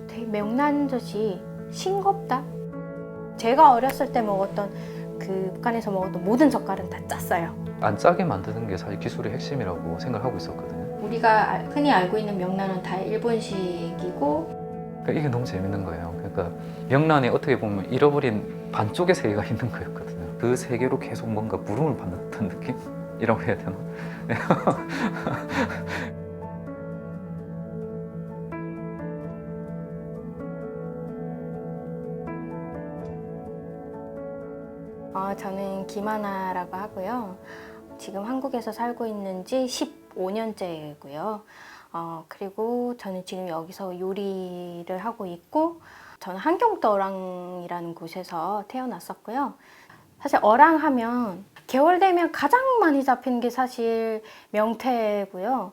되게 명란젓이 싱겁다? 제가 어렸을 때 먹었던 그 북한에서 먹었던 모든 젓갈은 다 짰어요. 안 짜게 만드는 게 사실 기술의 핵심이라고 생각하고 있었거든요. 우리가 흔히 알고 있는 명란은 다 일본식이고 그러니까 이게 너무 재밌는 거예요. 그러니까 명란에 어떻게 보면 잃어버린 반쪽의 세계가 있는 거였거든요. 그 세계로 계속 뭔가 부름을 받는 듯한 느낌이라고 해야 되나? 저는 김하나라고 하고요. 지금 한국에서 살고 있는 지 15년째고요. 그리고 저는 지금 여기서 요리를 하고 있고, 저는 한경도 어랑이라는 곳에서 태어났었고요. 사실 어랑하면 개월 되면 가장 많이 잡히는 게 사실 명태고요.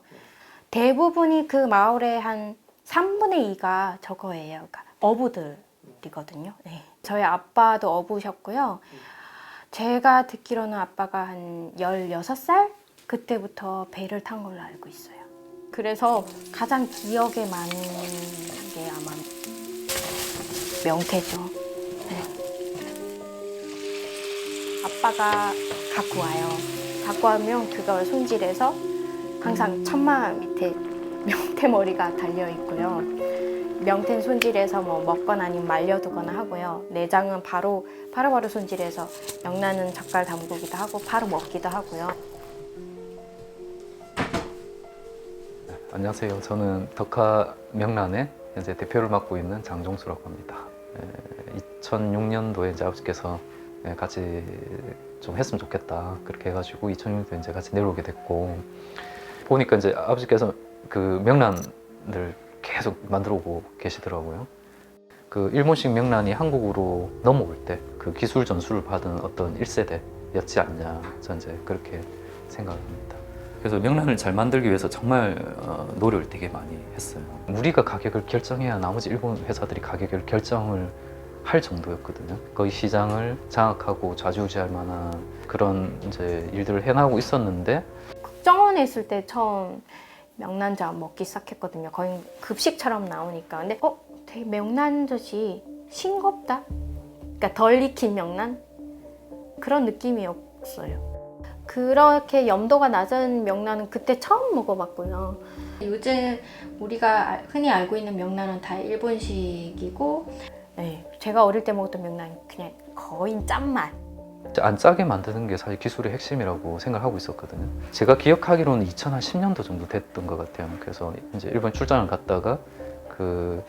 대부분이 그 마을의 한 3분의 2가 저거예요. 그러니까 어부들이거든요. 네. 저희 아빠도 어부셨고요. 제가 듣기로는 아빠가 한 16살? 그때부터 배를 탄 걸로 알고 있어요. 그래서 가장 기억에 많은 게 아마 명태죠. 네. 아빠가 갖고 와요. 갖고 와면 그걸 손질해서 항상 천마 밑에 명태 머리가 달려 있고요. 명태는 손질해서 뭐 먹거나 아니면 말려두거나 하고요. 내장은 바로 손질해서 명란은 젓갈 담그기도 하고 바로 먹기도 하고요. 안녕하세요. 저는 덕화 명란의 현재 대표를 맡고 있는 장종수라고 합니다. 2006년도에 이제 아버지께서 같이 좀 했으면 좋겠다 그렇게 해가지고 2006년도에 이제 같이 내려오게 됐고, 보니까 이제 아버지께서 그 명란을 계속 만들어 오고 계시더라고요. 그 일본식 명란이 한국으로 넘어올 때 그 기술 전수를 받은 어떤 1세대였지 않냐, 저는 이제 그렇게 생각합니다. 그래서 명란을 잘 만들기 위해서 정말 노력을 되게 많이 했어요. 우리가 가격을 결정해야 나머지 일본 회사들이 가격을 결정을 할 정도였거든요. 거의 시장을 장악하고 좌지우지할 만한 그런 이제 일들을 해나가고 있었는데, 국정원에 있을 때 처음 명란젓 먹기 시작했거든요. 거의 급식처럼 나오니까. 근데 되게 명란젓이 싱겁다? 그러니까 덜 익힌 명란? 그런 느낌이었어요. 그렇게 염도가 낮은 명란은 그때 처음 먹어봤고요. 요즘 우리가 흔히 알고 있는 명란은 다 일본식이고, 네, 제가 어릴 때 먹었던 명란은 그냥 거의 짠맛. 안 짜게 만드는 게 사실 기술의 핵심이라고 생각하고 있었거든요. 제가 기억하기로는 2010년도 정도 됐던 것 같아요. 그래서 이제 일본 출장을 갔다가 그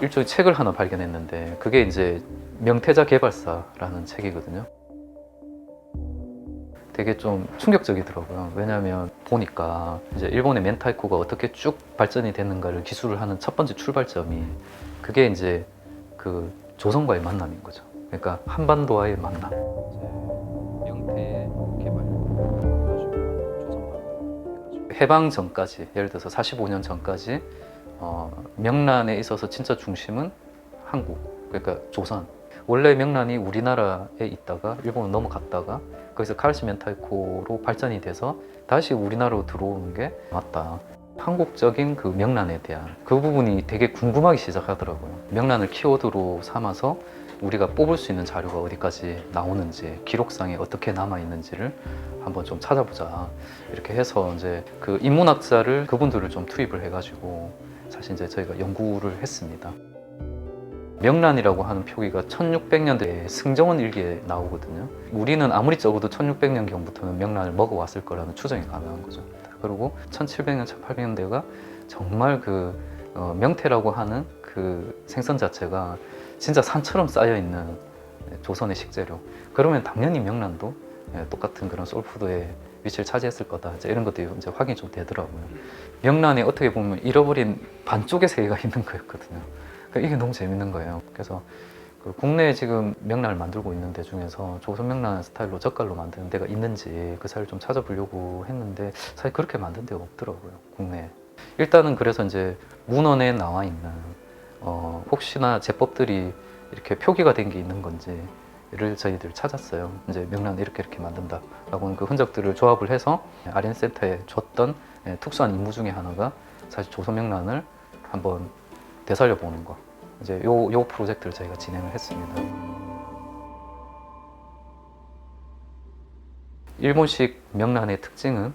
일종의 책을 하나 발견했는데, 그게 이제 명태자 개발사라는 책이거든요. 되게 좀 충격적이더라고요. 왜냐하면 보니까 이제 일본의 멘타이코가 어떻게 쭉 발전이 됐는가를 기술을 하는 첫 번째 출발점이, 그게 이제 그 조선과의 만남인 거죠. 그러니까 한반도와의 만남. 명태 개발. 해방 전까지, 예를 들어서 45년 전까지 명란에 있어서 진짜 중심은 한국, 그러니까 조선. 원래 명란이 우리나라에 있다가 일본으로 넘어갔다가 거기서 카르시 멘타이코로 발전이 돼서 다시 우리나라로 들어오는 게 맞다. 한국적인 그 명란에 대한 그 부분이 되게 궁금하기 시작하더라고요. 명란을 키워드로 삼아서 우리가 뽑을 수 있는 자료가 어디까지 나오는지, 기록상에 어떻게 남아 있는지를 한번 좀 찾아보자. 이렇게 해서 이제 그 인문학자를, 그분들을 좀 투입을 해가지고 사실 이제 저희가 연구를 했습니다. 명란이라고 하는 표기가 1600년대에 승정원 일기에 나오거든요. 우리는 아무리 적어도 1600년경부터는 명란을 먹어왔을 거라는 추정이 가능한 거죠. 그리고 1700년, 1800년대가 정말 그 명태라고 하는 그 생선 자체가 진짜 산처럼 쌓여있는 조선의 식재료. 그러면 당연히 명란도 똑같은 그런 소울푸드의 위치를 차지했을 거다. 이제 이런 것들이 이제 확인이 좀 되더라고요. 명란이 어떻게 보면 잃어버린 반쪽의 세계가 있는 거였거든요. 그러니까 이게 너무 재밌는 거예요. 그래서 그 국내에 지금 명란을 만들고 있는 데 중에서 조선 명란 스타일로 젓갈로 만드는 데가 있는지 그 사이를 좀 찾아보려고 했는데, 사실 그렇게 만든 데가 없더라고요, 국내에. 일단은 그래서 이제 문헌에 나와 있는 혹시나 제법들이 이렇게 표기가 된 게 있는 건지를 저희들 찾았어요. 이제 명란 이렇게 만든다라고 하는 그 흔적들을 조합을 해서 아리안센터에 줬던 특수한 임무 중에 하나가 사실 조선 명란을 한번 되살려 보는 거. 이제 요 프로젝트를 저희가 진행을 했습니다. 일본식 명란의 특징은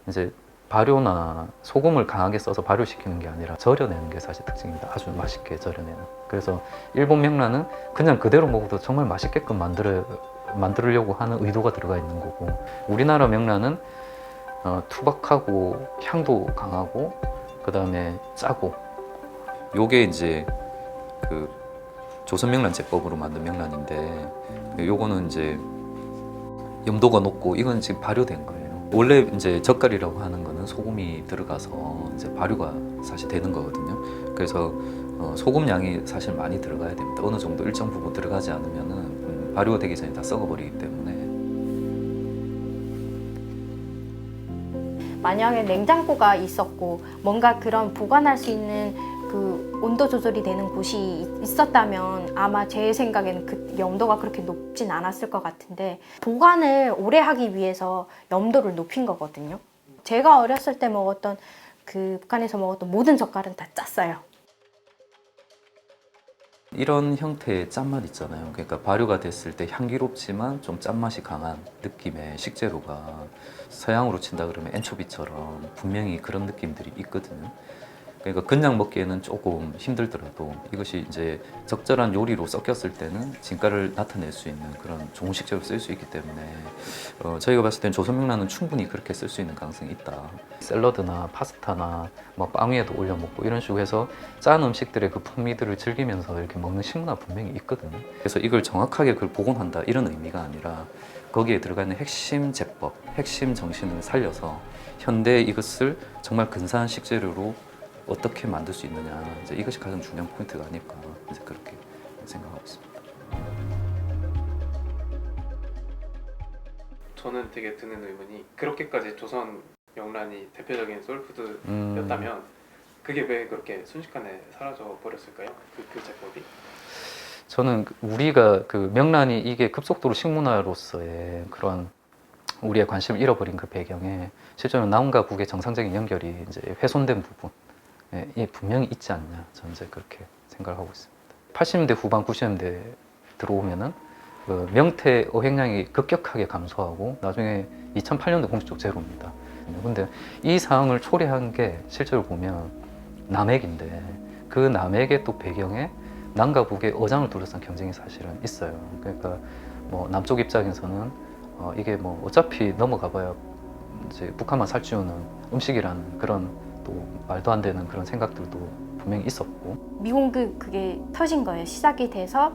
이제 발효나 소금을 강하게 써서 발효시키는 게 아니라 절여내는 게 사실 특징입니다. 아주 맛있게 절여내는. 그래서 일본 명란은 그냥 그대로 먹어도 정말 맛있게끔 만들려고 하는 의도가 들어가 있는 거고, 우리나라 명란은 투박하고 향도 강하고 그 다음에 짜고, 요게 이제 그 조선 명란 제법으로 만든 명란인데, 요거는 이제 염도가 높고 이건 지금 발효된 거예요. 원래 이제 젓갈이라고 하는 거는 소금이 들어가서 이제 발효가 사실 되는 거거든요. 그래서 소금 양이 사실 많이 들어가야 됩니다. 어느 정도 일정 부분 들어가지 않으면은 발효가 되기 전에 다 썩어버리기 때문에. 만약에 냉장고가 있었고 뭔가 그런 보관할 수 있는 그 온도 조절이 되는 곳이 있었다면 아마 제 생각에는 그 염도가 그렇게 높진 않았을 것 같은데, 보관을 오래 하기 위해서 염도를 높인 거거든요. 제가 어렸을 때 먹었던 그 북한에서 먹었던 모든 젓갈은 다 짰어요. 이런 형태의 짠맛 있잖아요. 그러니까 발효가 됐을 때 향기롭지만 좀 짠맛이 강한 느낌의 식재료가 서양으로 친다 그러면 엔초비처럼 분명히 그런 느낌들이 있거든요. 그러니까 그냥 먹기에는 조금 힘들더라도 이것이 이제 적절한 요리로 섞였을 때는 진가를 나타낼 수 있는 그런 좋은 식재료로 쓸 수 있기 때문에 저희가 봤을 땐 조선 명란은 충분히 그렇게 쓸 수 있는 가능성이 있다. 샐러드나 파스타나 뭐 빵 위에도 올려 먹고 이런 식으로 해서 짠 음식들의 그 풍미들을 즐기면서 이렇게 먹는 식문화 분명히 있거든요. 그래서 이걸 정확하게 그걸 복원한다 이런 의미가 아니라 거기에 들어가 있는 핵심 제법, 핵심 정신을 살려서 현대 이것을 정말 근사한 식재료로 어떻게 만들 수 있느냐, 이제 이것이 가장 중요한 포인트가 아닐까, 이제 그렇게 생각하고 있습니다. 저는 되게 드는 의문이, 그렇게까지 조선 명란이 대표적인 소울푸드였다면 그게 왜 그렇게 순식간에 사라져 버렸을까요? 그 제법이? 저는 우리가 그 명란이 이게 급속도로 식문화로서의 그런 우리의 관심을 잃어버린 그 배경에 실제로 남과 북의 정상적인 연결이 이제 훼손된 부분, 이 분명히 있지 않냐, 저는 이제 그렇게 생각을 하고 있습니다. 80년대 후반, 90년대 들어오면은 그 명태 어획량이 급격하게 감소하고 나중에 2008년도 공식적 제로입니다. 근데 이 상황을 초래한 게 실제로 보면 남핵인데, 그 남핵의 또 배경에 남과 북의 어장을 둘러싼 경쟁이 사실은 있어요. 그러니까 뭐 남쪽 입장에서는 이게 뭐 어차피 넘어가봐야 이제 북한만 살찌우는 음식이라는 그런 또 말도 안 되는 그런 생각들도 분명히 있었고, 미공급 그게 터진 거예요. 시작이 돼서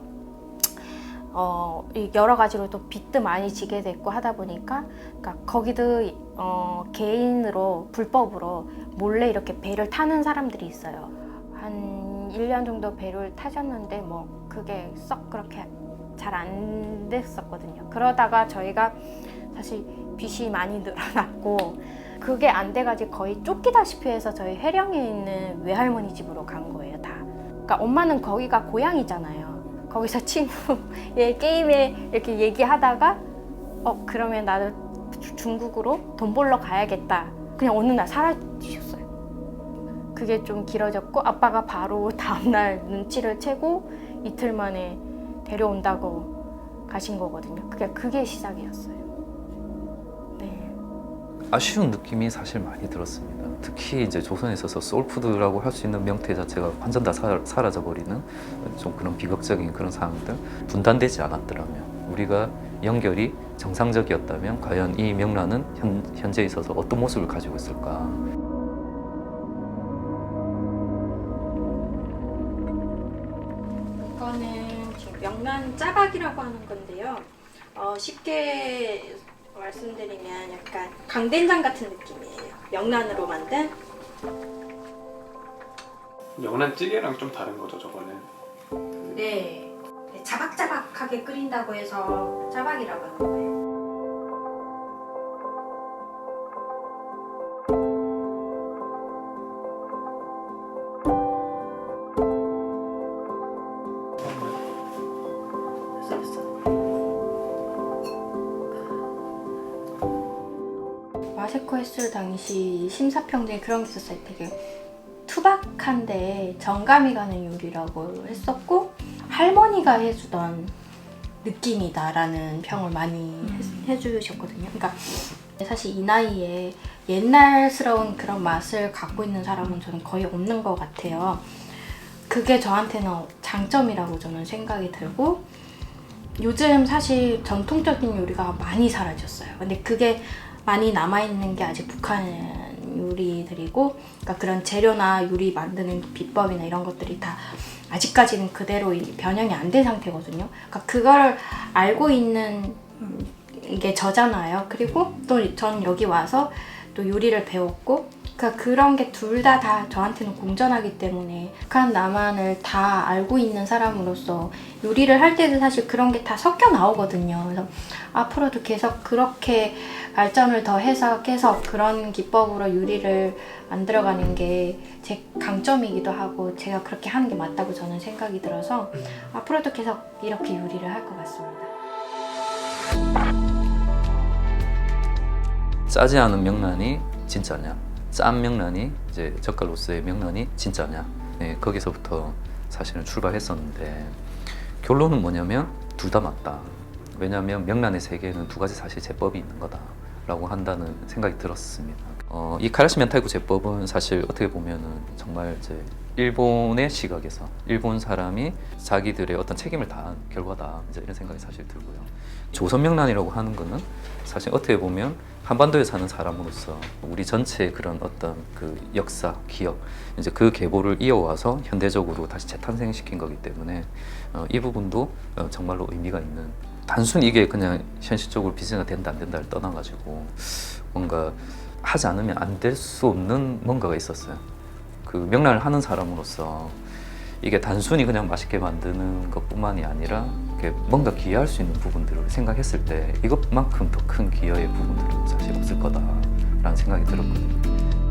여러 가지로 또 빚도 많이 지게 됐고 하다 보니까, 그러니까 거기도 개인으로 불법으로 몰래 이렇게 배를 타는 사람들이 있어요. 한 1년 정도 배를 타셨는데 뭐 그게 썩 그렇게 잘 안 됐었거든요. 그러다가 저희가 사실 빚이 많이 늘어났고 그게 안 돼가지고 거의 쫓기다시피 해서 저희 해령에 있는 외할머니 집으로 간 거예요, 다. 그러니까 엄마는 거기가 고향이잖아요. 거기서 친구의 게임에 이렇게 얘기하다가 그러면 나도 중국으로 돈 벌러 가야겠다. 그냥 어느 날 사라지셨어요. 그게 좀 길어졌고 아빠가 바로 다음날 눈치를 채고 이틀 만에 데려온다고 가신 거거든요. 그게 시작이었어요. 네. 아쉬운 느낌이 사실 많이 들었습니다. 특히 이제 조선에 있어서 소울푸드라고 할 수 있는 명태 자체가 완전 다 사라져버리는 좀 그런 비극적인 그런 상황들, 분단되지 않았더라면, 우리가 연결이 정상적이었다면 과연 이 명란은 현재에 있어서 어떤 모습을 가지고 있을까. 이거는 지금 명란 짜박이라고 하는 건데요. 쉽게 말씀드리면 약간 강된장 같은 느낌이에요. 명란으로 만든. 명란찌개랑 좀 다른 거죠, 저거는? 네. 자박자박하게 끓인다고 해서 짜박이라고 하는 거예요. 마세코 했을 당시 심사평등에 그런 게 있었어요. 되게 투박한데 정감이 가는 요리라고 했었고 할머니가 해주던 느낌이다라는 평을 많이 해주셨거든요. 그러니까 사실 이 나이에 옛날스러운 그런 맛을 갖고 있는 사람은 저는 거의 없는 것 같아요. 그게 저한테는 장점이라고 저는 생각이 들고 요즘 사실 전통적인 요리가 많이 사라졌어요. 근데 그게 많이 남아있는 게 아직 북한 요리들이고 그러니까 그런 재료나 요리 만드는 비법이나 이런 것들이 다 아직까지는 그대로 변형이 안 된 상태거든요. 그러니까 그거를 알고 있는 게 저잖아요. 그리고 또 전 여기 와서 또 요리를 배웠고 그러니까 그런 게 둘 다 저한테는 공존하기 때문에 북한 남한을 다 알고 있는 사람으로서 요리를 할 때도 사실 그런 게 다 섞여 나오거든요. 그래서 앞으로도 계속 그렇게 발전을 더 해서 계속 그런 기법으로 요리를 만들어가는 게 제 강점이기도 하고 제가 그렇게 하는 게 맞다고 저는 생각이 들어서 앞으로도 계속 이렇게 요리를 할 것 같습니다. 짜지 않은 명란이 진짜냐, 짠 명란이 이제 젓갈로서의 명란이 진짜냐, 네, 거기서부터 사실은 출발했었는데 결론은 뭐냐면 둘 다 맞다. 왜냐하면 명란의 세계에는 두 가지 사실 제법이 있는 거다라고 한다는 생각이 들었습니다. 이 카라시 멘타이코 제법은 사실 어떻게 보면은 정말 이제 일본의 시각에서 일본 사람이 자기들의 어떤 책임을 다한 결과다 이제 이런 생각이 사실 들고요. 조선 명란이라고 하는 거는 사실 어떻게 보면 한반도에 사는 사람으로서 우리 전체의 그런 어떤 그 역사, 기억, 이제 그 계보를 이어와서 현대적으로 다시 재탄생시킨 거기 때문에 이 부분도 정말로 의미가 있는. 단순히 이게 그냥 현실적으로 비즈니스가 된다 안 된다를 떠나가지고 뭔가 하지 않으면 안 될 수 없는 뭔가가 있었어요. 그 명란을 하는 사람으로서 이게 단순히 그냥 맛있게 만드는 것뿐만이 아니라 뭔가 기여할 수 있는 부분들을 생각했을 때 이것만큼 더 큰 기여의 부분들은 사실 없을 거다라는 생각이 들었거든요.